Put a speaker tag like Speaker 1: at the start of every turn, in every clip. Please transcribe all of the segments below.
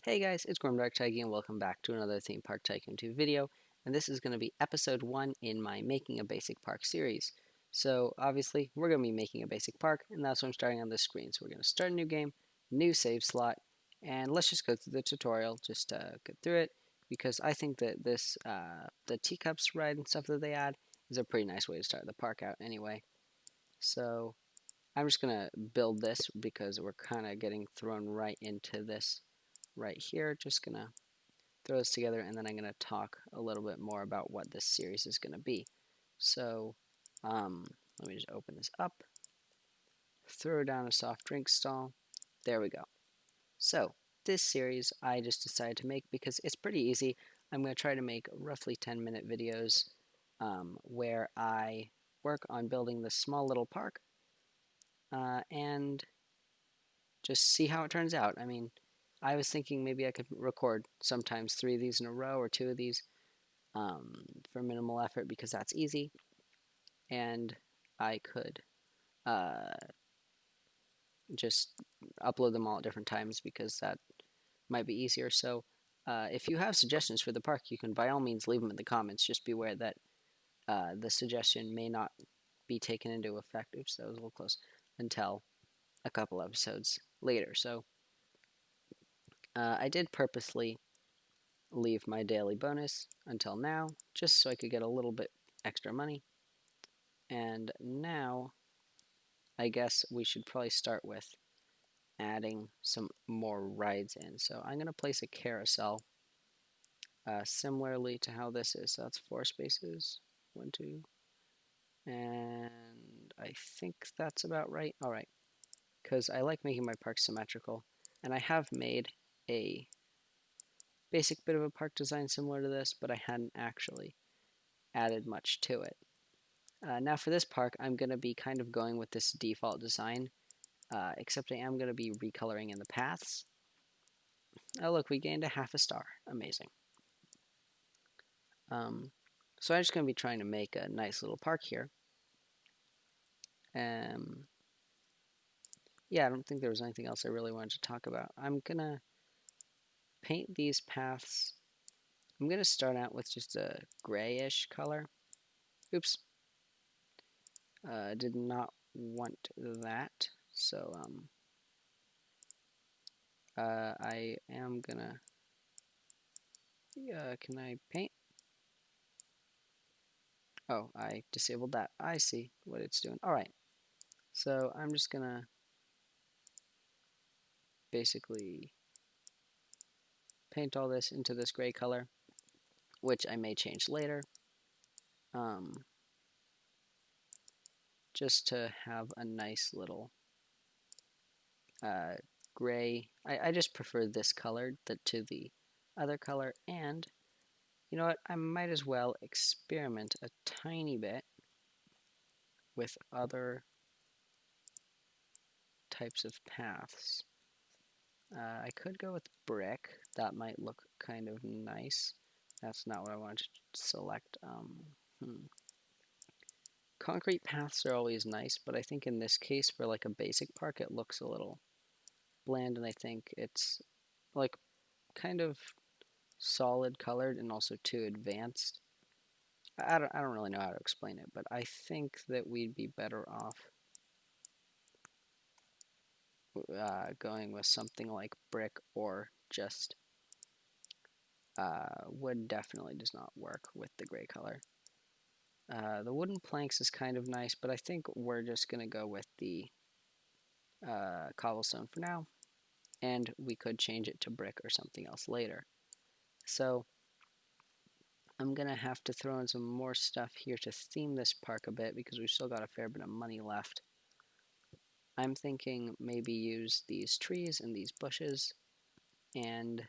Speaker 1: Hey guys, it's Tycoon and welcome back to another Theme Park Tycoon 2 video, and this is going to be episode 1 in my Making a Basic Park series. So obviously, we're going to be making a basic park, and that's what I'm starting on this screen. So we're going to start a new game, new save slot, and let's just go through the tutorial, just get through it, because I think that this, the teacups ride and stuff that they add is a pretty nice way to start the park out anyway. So I'm just going to build this because we're kind of getting thrown right into this right here. Just gonna throw this together, and then I'm gonna talk a little bit more about what this series is gonna be. So let me just open this up, throw down a soft drink stall. There we go. So this series I just decided to make because it's pretty easy. I'm gonna try to make roughly 10-minute videos where I work on building this small little park and just see how it turns out. I mean, I was thinking maybe I could record sometimes 3 of these in a row or 2 of these for minimal effort because that's easy. And I could uh, just upload them all at different times because that might be easier. So if you have suggestions for the park, you can by all means leave them in the comments. Just be aware that the suggestion may not be taken into effect. Oops, that was a little close. Until a couple episodes later. So I did purposely leave my daily bonus until now, just so I could get a little bit extra money. And now, I guess we should probably start with adding some more rides in. So I'm going to place a carousel similarly to how this is. So that's 4 spaces. 1, 2. And I think that's about right. All right. Because I like making my park symmetrical. And I have made a basic bit of a park design similar to this, but I hadn't actually added much to it. Now for this park, I'm going to be kind of going with this default design, except I am going to be recoloring in the paths. Oh look, we gained a half a star. Amazing. So I'm just going to be trying to make a nice little park here. Yeah, I don't think there was anything else I really wanted to talk about. I'm going to paint these paths. I'm going to start out with just a grayish color. Oops. Did not want that. So I am going to... can I paint? Oh, I disabled that. I see what it's doing. Alright. So I'm just going to basically paint all this into this gray color, which I may change later, just to have a nice little gray. I just prefer this color to the other color, and you know what, I might as well experiment a tiny bit with other types of paths. I could go with brick. That might look kind of nice. That's not what I wanted to select. Concrete paths are always nice, but I think in this case, for like a basic park, it looks a little bland, and I think it's like kind of solid colored and also too advanced. I don't really know how to explain it, but I think that we'd be better off going with something like brick or just wood. Definitely does not work with the gray color. The wooden planks is kind of nice, but I think we're just going to go with the cobblestone for now, and we could change it to brick or something else later. So I'm going to have to throw in some more stuff here to theme this park a bit because we've still got a fair bit of money left. I'm thinking maybe use these trees and these bushes and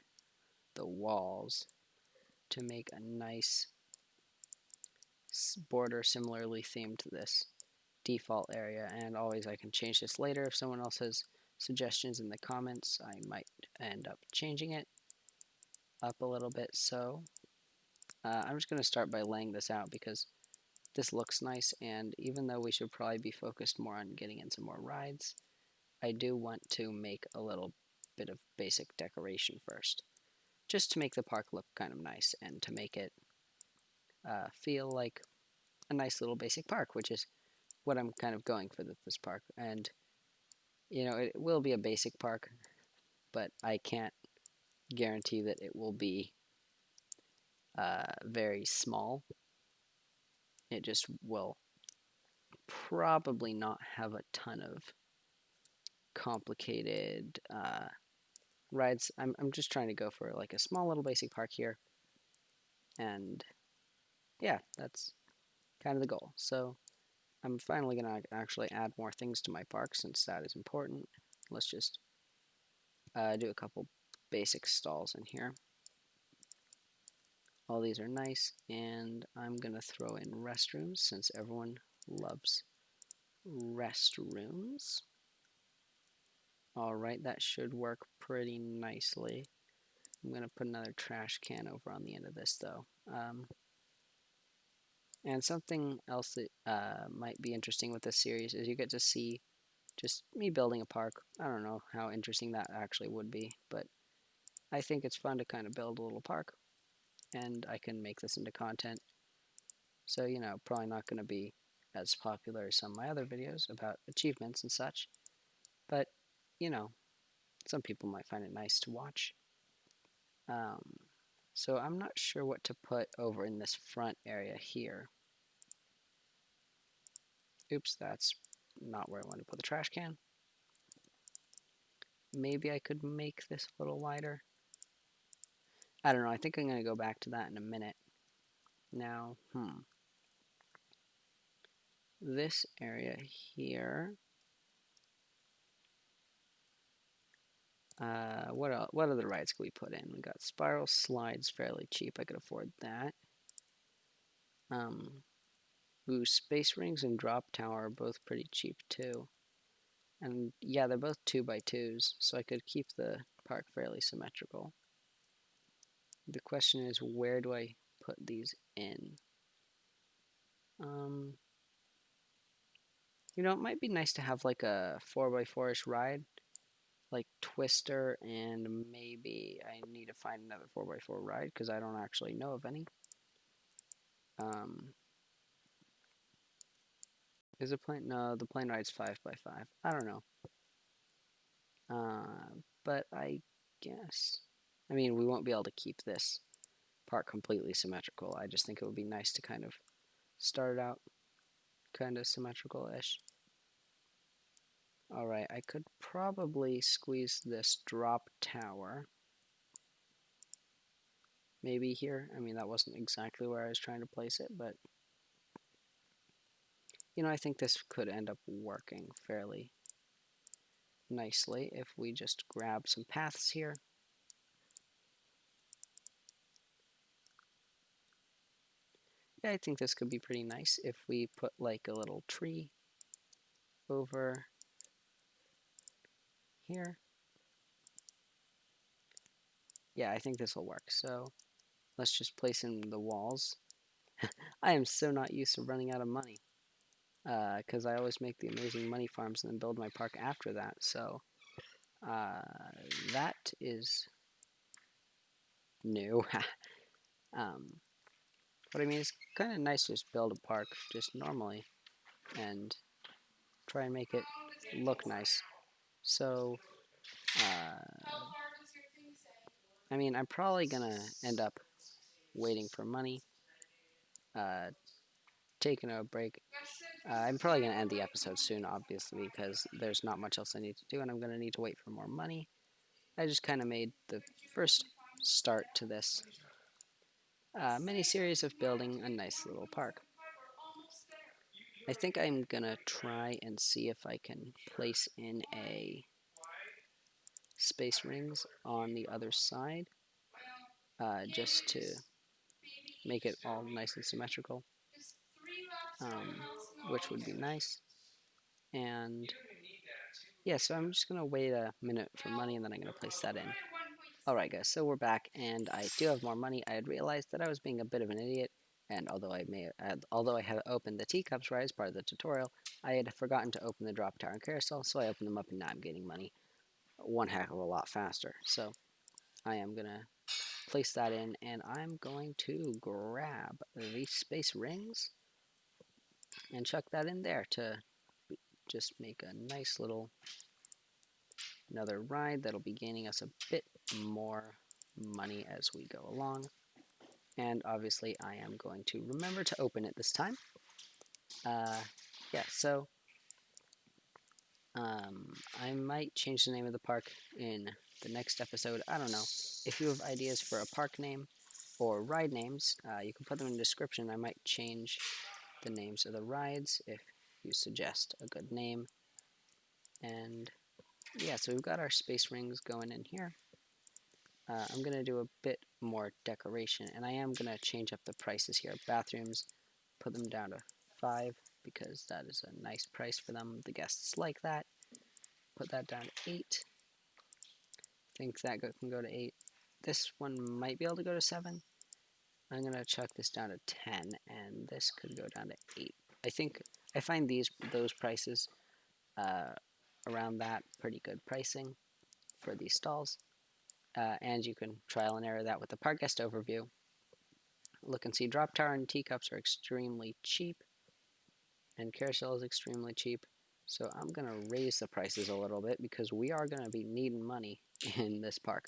Speaker 1: the walls to make a nice border similarly themed to this default area, and always I can change this later if someone else has suggestions in the comments. I might end up changing it up a little bit. So I'm just going to start by laying this out because this looks nice, and even though we should probably be focused more on getting in some more rides, I do want to make a little bit of basic decoration first, just to make the park look kind of nice and to make it feel like a nice little basic park, which is what I'm kind of going for this park. And it will be a basic park, but I can't guarantee that it will be very small. It just will probably not have a ton of complicated rides. I'm just trying to go for like a small little basic park here, and yeah, that's kind of the goal. So I'm finally gonna actually add more things to my park since that is important. Let's just do a couple basic stalls in here. All these are nice, and I'm gonna throw in restrooms since everyone loves restrooms. Alright, that should work pretty nicely. I'm gonna put another trash can over on the end of this though. And something else that might be interesting with this series is you get to see just me building a park. I don't know how interesting that actually would be, but I think it's fun to kind of build a little park, and I can make this into content. So, probably not going to be as popular as some of my other videos about achievements and such, but, you know, some people might find it nice to watch. So I'm not sure what to put over in this front area here. Oops, that's not where I want to put the trash can. Maybe I could make this a little wider. I don't know, I think I'm going to go back to that in a minute. Now, this area here. What other rides can we put in? We got spiral slides, fairly cheap. I could afford that. Ooh, space rings and drop tower are both pretty cheap too. And yeah, they're both 2x2s, so I could keep the park fairly symmetrical. The question is, where do I put these in? It might be nice to have like a 4x4-ish ride, like Twister, and maybe I need to find another 4x4 ride because I don't actually know of any. Is it plane? No, the plane ride's 5x5. I don't know. But I guess. I mean, we won't be able to keep this part completely symmetrical. I just think it would be nice to kind of start out kind of symmetrical-ish. Alright, I could probably squeeze this drop tower. Maybe here. I mean, that wasn't exactly where I was trying to place it, but I think this could end up working fairly nicely if we just grab some paths here. Yeah, I think this could be pretty nice if we put like a little tree over here. Yeah, I think this will work. So let's just place in the walls. I am so not used to running out of money because I always make the amazing money farms and then build my park after that. So that is new. What I mean is kind of nice to just build a park just normally and try and make it look nice. So, I mean, I'm probably gonna end up waiting for money, taking a break. I'm probably gonna end the episode soon, obviously, because there's not much else I need to do, and I'm gonna need to wait for more money. I just kind of made the first start to this mini series of building a nice little park. I think I'm gonna try and see if I can place in a space rings on the other side, just to make it all nice and symmetrical, which would be nice. And yeah, so I'm just gonna wait a minute for money, and then I'm gonna place that in. Alright guys, so we're back, and I do have more money. I had realized that I was being a bit of an idiot, and although I had opened the teacups right as part of the tutorial, I had forgotten to open the drop tower and carousel, so I opened them up, and now I'm getting money. one heck of a lot faster. So I am going to place that in, and I'm going to grab these space rings and chuck that in there to just make a nice little another ride that'll be gaining us a bit more money as we go along. And obviously I am going to remember to open it this time. Yeah, so I might change the name of the park in the next episode. I don't know. If you have ideas for a park name or ride names, you can put them in the description. I might change the names of the rides if you suggest a good name. And yeah, so we've got our space rings going in here. I'm going to do a bit more decoration, and I am going to change up the prices here. Bathrooms, put them down to 5 because that is a nice price for them. The guests like that. Put that down to 8. Think that can go to 8. This one might be able to go to 7. I'm going to chuck this down to 10, and this could go down to 8. I find those prices around that pretty good pricing for these stalls. And you can trial and error that with the park guest overview. Look and see, drop tower and teacups are extremely cheap, and carousel is extremely cheap. So I'm going to raise the prices a little bit because we are going to be needing money in this park.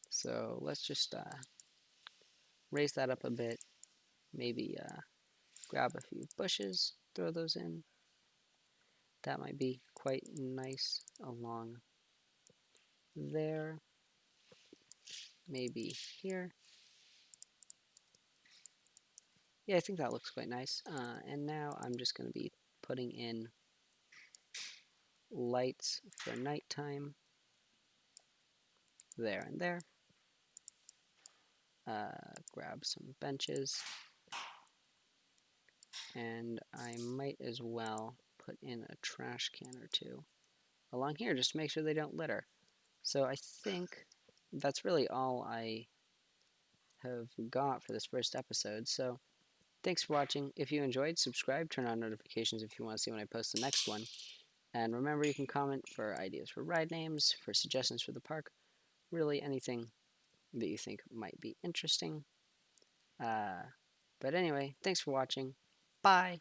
Speaker 1: So let's just raise that up a bit. Maybe grab a few bushes, throw those in. That might be quite nice along there. Maybe here. Yeah, I think that looks quite nice. And now I'm just going to be putting in lights for nighttime. There and there. Grab some benches. And I might as well put in a trash can or two along here just to make sure they don't litter. So I think that's really all I have got for this first episode. So thanks for watching. If you enjoyed, subscribe, turn on notifications if you want to see when I post the next one. And remember, you can comment for ideas for ride names, for suggestions for the park, really anything that you think might be interesting. But anyway, thanks for watching. Bye!